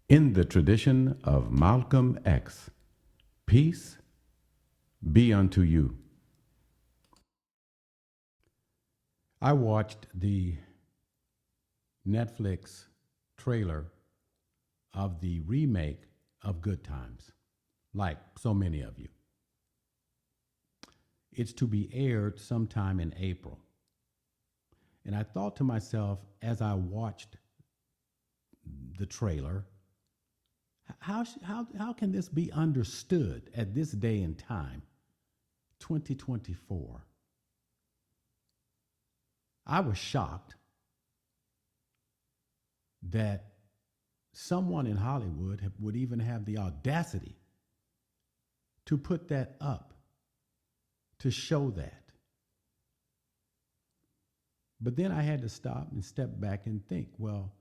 In the tradition of Malcolm X, peace be unto you. I watched the Netflix trailer of the remake of Good Times, like so many of you. It's to be aired sometime in April. And I thought to myself as I watched the trailer, how can this be understood at this day and time, 2024? I was shocked that someone in Hollywood would even have the audacity to put that up, to show that. But then I had to stop and step back and think, well,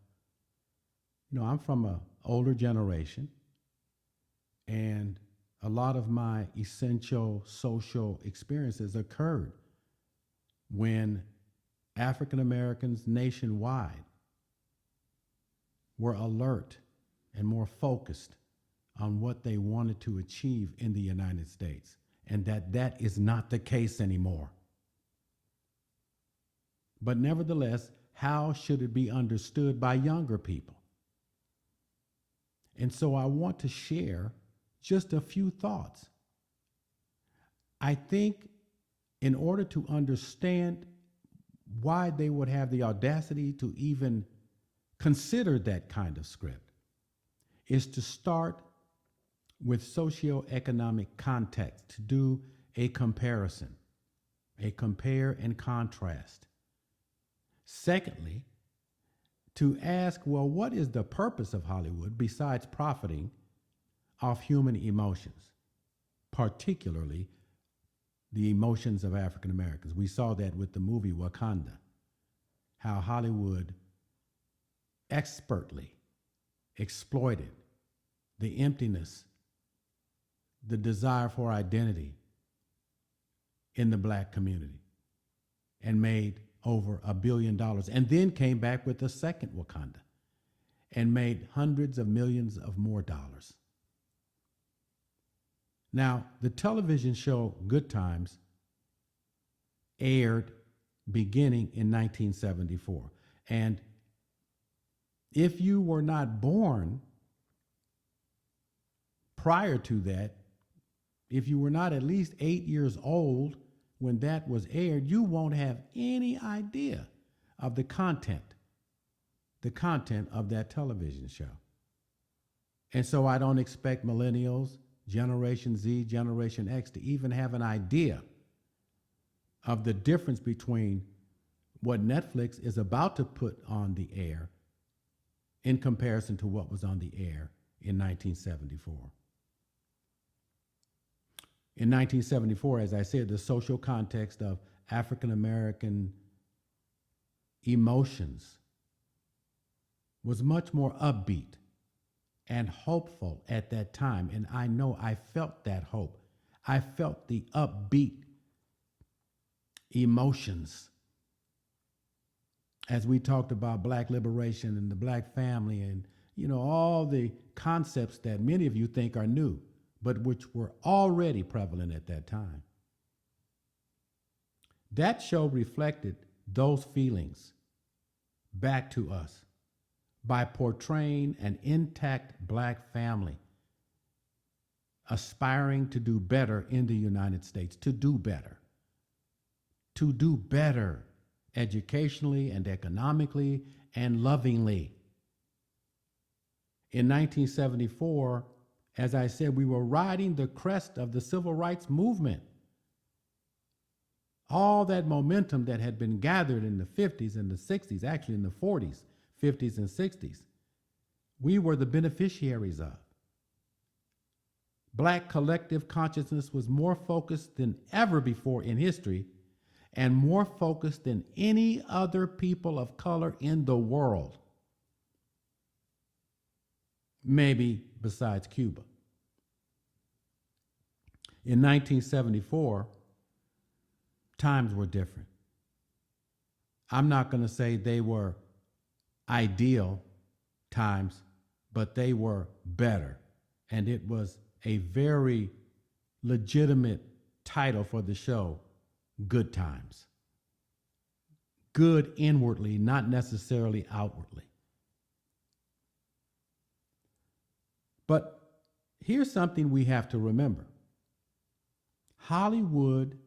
I'm from an older generation, and a lot of my essential social experiences occurred when African Americans nationwide were alert and more focused on what they wanted to achieve in the United States, and that is not the case anymore. But nevertheless, how should it be understood by younger people? And so I want to share just a few thoughts. I think in order to understand why they would have the audacity to even consider that kind of script is to start with socioeconomic context, to do a comparison, a compare and contrast. Secondly, to ask, well, what is the purpose of Hollywood besides profiting off human emotions, particularly the emotions of African Americans? We saw that with the movie Wakanda, how Hollywood expertly exploited the emptiness, the desire for identity in the Black community and made over $1 billion, and then came back with a second Wakanda and made hundreds of millions of more dollars. Now, the television show Good Times aired beginning in 1974. And if you were not born prior to that, if you were not at least 8 years old when that was aired, you won't have any idea of the content of that television show. And so I don't expect millennials, Generation Z, Generation X to even have an idea of the difference between what Netflix is about to put on the air in comparison to what was on the air in 1974. In 1974, as I said, the social context of African American emotions was much more upbeat and hopeful at that time. And I know I felt that hope. I felt the upbeat emotions as we talked about Black liberation and the Black family and, all the concepts that many of you think are new, but which were already prevalent at that time. That show reflected those feelings back to us by portraying an intact Black family aspiring to do better in the United States, to do better educationally and economically and lovingly. In 1974, as I said, we were riding the crest of the civil rights movement. All that momentum that had been gathered in the 50s and the 60s, actually in the 40s, 50s and 60s, we were the beneficiaries of. Black collective consciousness was more focused than ever before in history and more focused than any other people of color in the world, maybe besides Cuba. In 1974, times were different. I'm not going to say they were ideal times, but they were better. And it was a very legitimate title for the show, Good Times. Good inwardly, not necessarily outwardly. But here's something we have to remember. Hollywood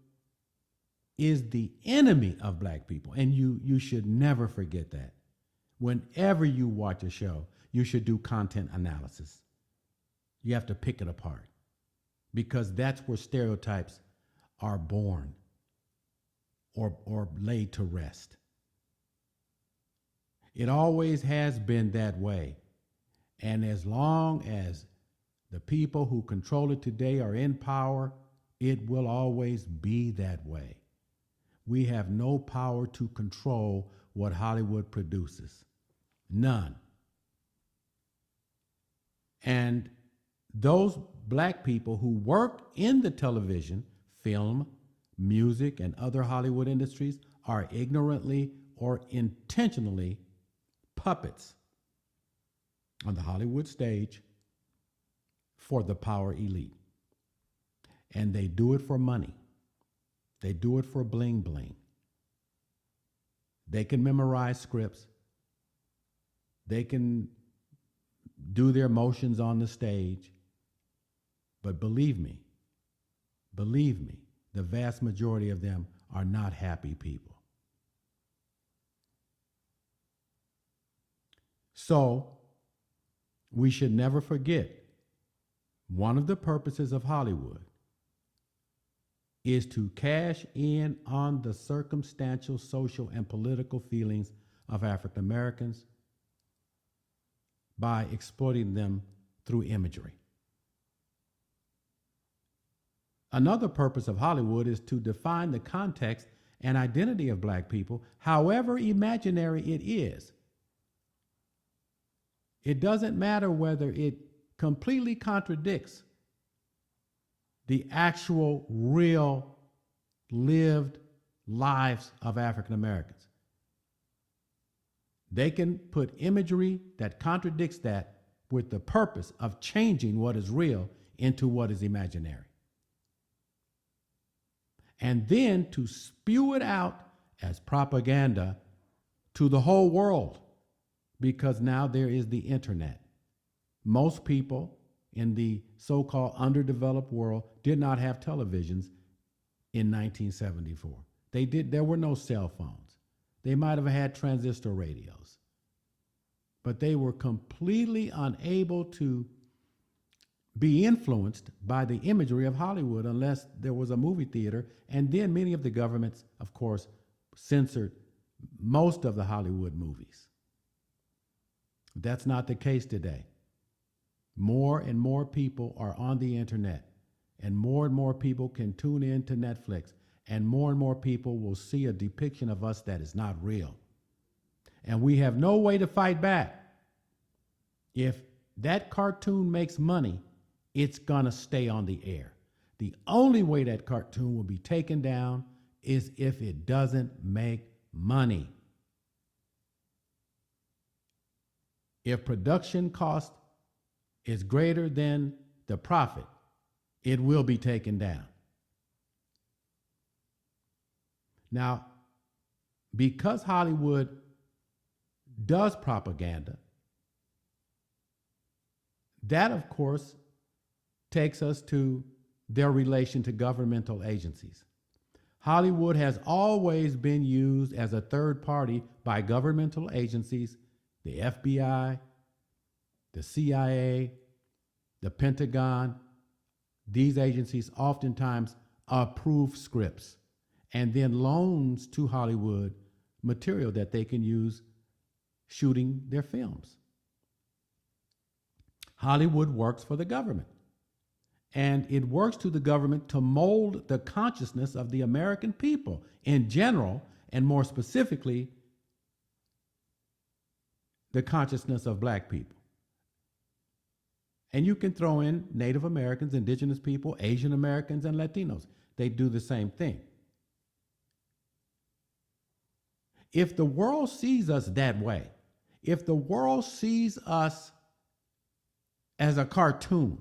is the enemy of black people, and you should never forget that. Whenever you watch a show, you should do content analysis. You have to pick it apart, because that's where stereotypes are born or laid to rest. It always has been that way. And as long as the people who control it today are in power, it will always be that way. We have no power to control what Hollywood produces. None. And those black people who work in the television, film, music, and other Hollywood industries are ignorantly or intentionally puppets on the Hollywood stage for the power elite. And they do it for money. They do it for bling bling. They can memorize scripts. They can do their motions on the stage. But believe me, the vast majority of them are not happy people. So, we should never forget, one of the purposes of Hollywood is to cash in on the circumstantial, social, and political feelings of African Americans by exploiting them through imagery. Another purpose of Hollywood is to define the context and identity of black people, however imaginary it is. It doesn't matter whether it completely contradicts the actual, real, lived lives of African Americans. They can put imagery that contradicts that with the purpose of changing what is real into what is imaginary. And then to spew it out as propaganda to the whole world, because now there is the internet. Most people in the so-called underdeveloped world did not have televisions in 1974. There were no cell phones. They might have had transistor radios, but they were completely unable to be influenced by the imagery of Hollywood unless there was a movie theater. And then many of the governments, of course, censored most of the Hollywood movies. That's not the case today. More and more people are on the internet, and more people can tune in to Netflix, and more people will see a depiction of us that is not real. And we have no way to fight back. If that cartoon makes money, it's gonna stay on the air. The only way that cartoon will be taken down is if it doesn't make money. If production cost is greater than the profit, it will be taken down. Now, because Hollywood does propaganda, that, of course, takes us to their relation to governmental agencies. Hollywood has always been used as a third party by governmental agencies, the FBI, the CIA, the Pentagon. These agencies oftentimes approve scripts and then loans to Hollywood material that they can use shooting their films. Hollywood works for the government, and it works to the government to mold the consciousness of the American people in general, and more specifically, the consciousness of black people. And you can throw in Native Americans, indigenous people, Asian Americans, and Latinos. They do the same thing. If the world sees us that way, if the world sees us as a cartoon.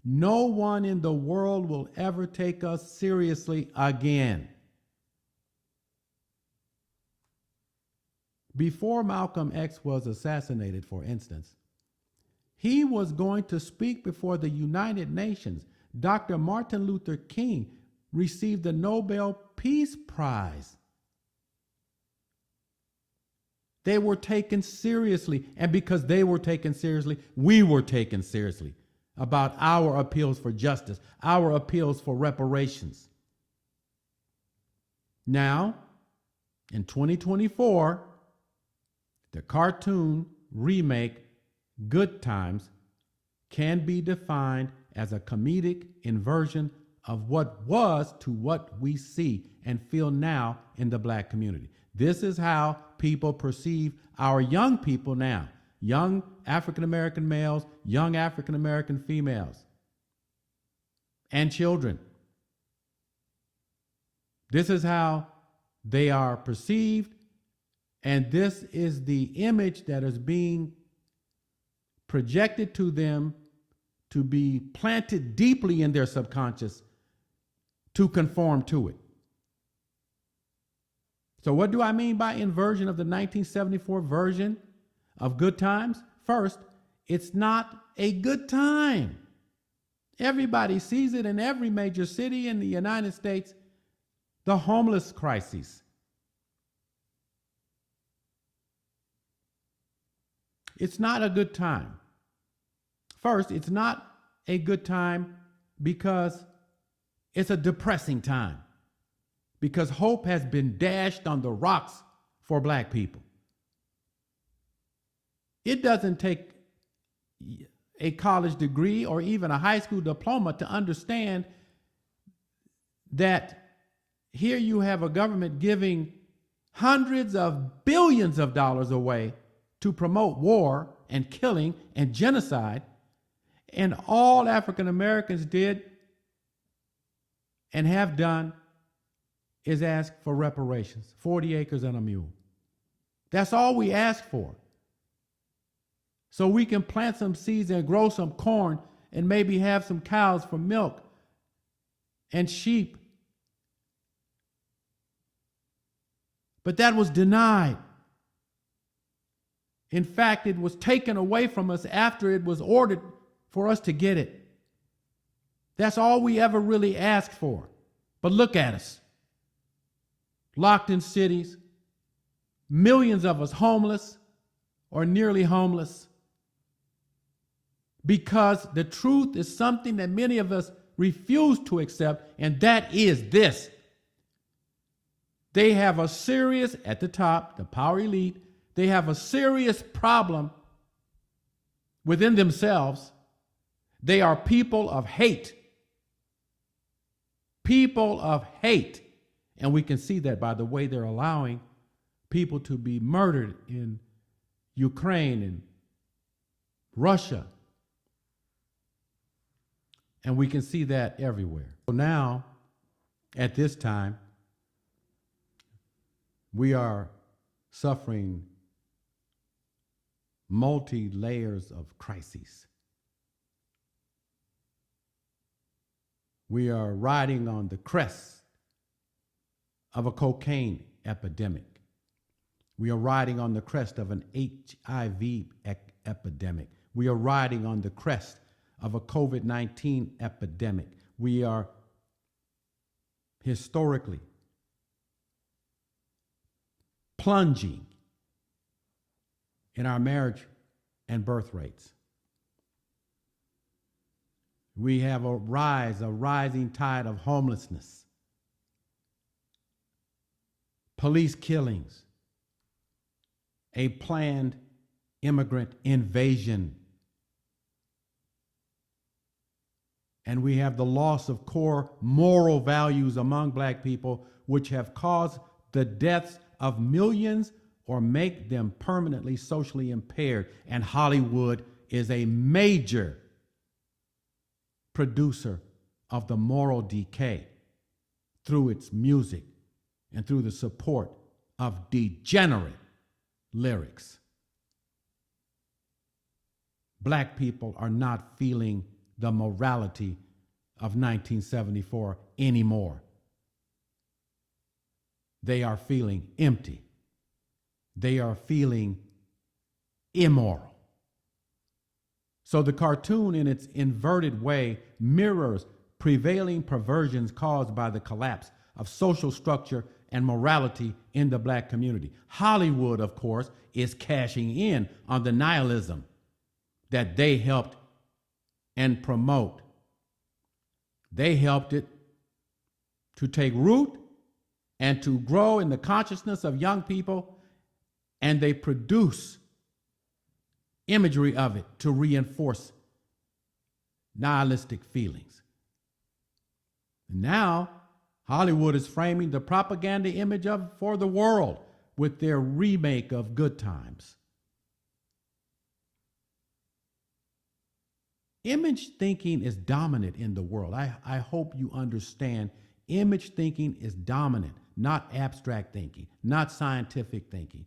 No one in the world will ever take us seriously again. Before Malcolm X was assassinated, for instance, he was going to speak before the United Nations. Dr. Martin Luther King received the Nobel Peace Prize. They were taken seriously, and because they were taken seriously, we were taken seriously about our appeals for justice, our appeals for reparations. Now, in 2024, the cartoon remake Good Times can be defined as a comedic inversion of what was to what we see and feel now in the black community. This is how people perceive our young people now, young African American males, young African American females, and children. This is how they are perceived, and this is the image that is being projected to them to be planted deeply in their subconscious to conform to it. So what do I mean by inversion of the 1974 version of Good Times? First, it's not a good time. Everybody sees it in every major city in the United States. The homeless crisis. It's not a good time. First, it's not a good time because it's a depressing time. Because hope has been dashed on the rocks for black people. It doesn't take a college degree or even a high school diploma to understand that here you have a government giving hundreds of billions of dollars away to promote war and killing and genocide, and all African Americans did and have done is ask for reparations, 40 acres and a mule. That's all we ask for. So we can plant some seeds and grow some corn and maybe have some cows for milk and sheep. But that was denied. In fact, it was taken away from us after it was ordered for us to get it. That's all we ever really asked for. But look at us. Locked in cities, millions of us homeless or nearly homeless, because the truth is something that many of us refuse to accept, and that is this. They have a serious, at the top, the power elite, they have a serious problem within themselves. They are people of hate. People of hate. And we can see that by the way they're allowing people to be murdered in Ukraine and Russia. And we can see that everywhere. So now, at this time, we are suffering multi-layers of crises. We are riding on the crest of a cocaine epidemic. We are riding on the crest of an HIV epidemic. We are riding on the crest of a COVID-19 epidemic. We are historically plunging in our marriage and birth rates. We have a rising tide of homelessness, police killings, a planned immigrant invasion, and we have the loss of core moral values among black people, which have caused the deaths of millions or make them permanently socially impaired. And Hollywood is a major producer of the moral decay through its music and through the support of degenerate lyrics. Black people are not feeling the morality of 1974 anymore. They are feeling empty. They are feeling immoral. So the cartoon, in its inverted way, mirrors prevailing perversions caused by the collapse of social structure and morality in the black community. Hollywood, of course, is cashing in on the nihilism that they helped and promote. They helped it to take root and to grow in the consciousness of young people, and they produce imagery of it to reinforce nihilistic feelings. Now, Hollywood is framing the propaganda image for the world with their remake of Good Times. Image thinking is dominant in the world. I hope you understand. Image thinking is dominant, not abstract thinking, not scientific thinking,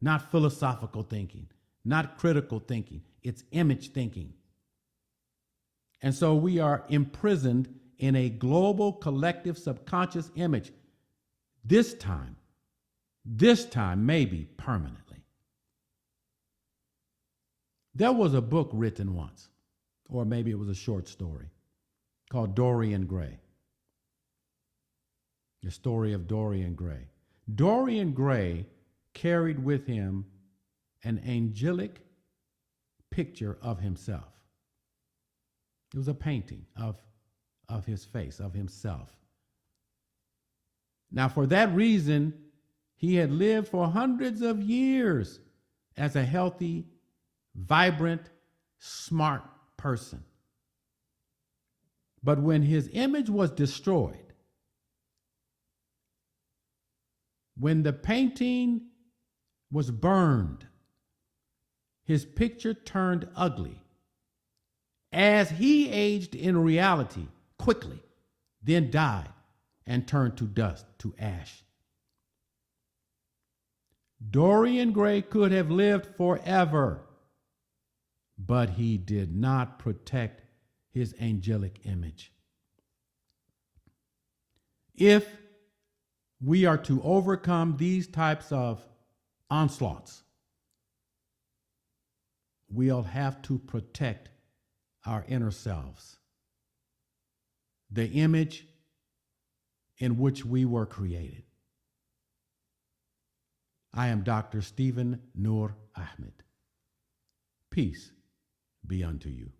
not philosophical thinking, not critical thinking. It's image thinking. And so we are imprisoned in a global collective subconscious image, this time maybe permanently. There was a book written once, or maybe it was a short story, called Dorian Gray. The story of Dorian Gray. Dorian Gray carried with him an angelic picture of himself. It was a painting of his face, of himself. Now, for that reason, he had lived for hundreds of years as a healthy, vibrant, smart person. But when his image was destroyed, when the painting was burned, his picture turned ugly as he aged in reality quickly, then died and turned to dust, to ash. Dorian Gray could have lived forever, but he did not protect his angelic image. If we are to overcome these types of onslaughts, we'll have to protect our inner selves, the image in which we were created. I am Dr. Stephen Nur Ahmed. Peace be unto you.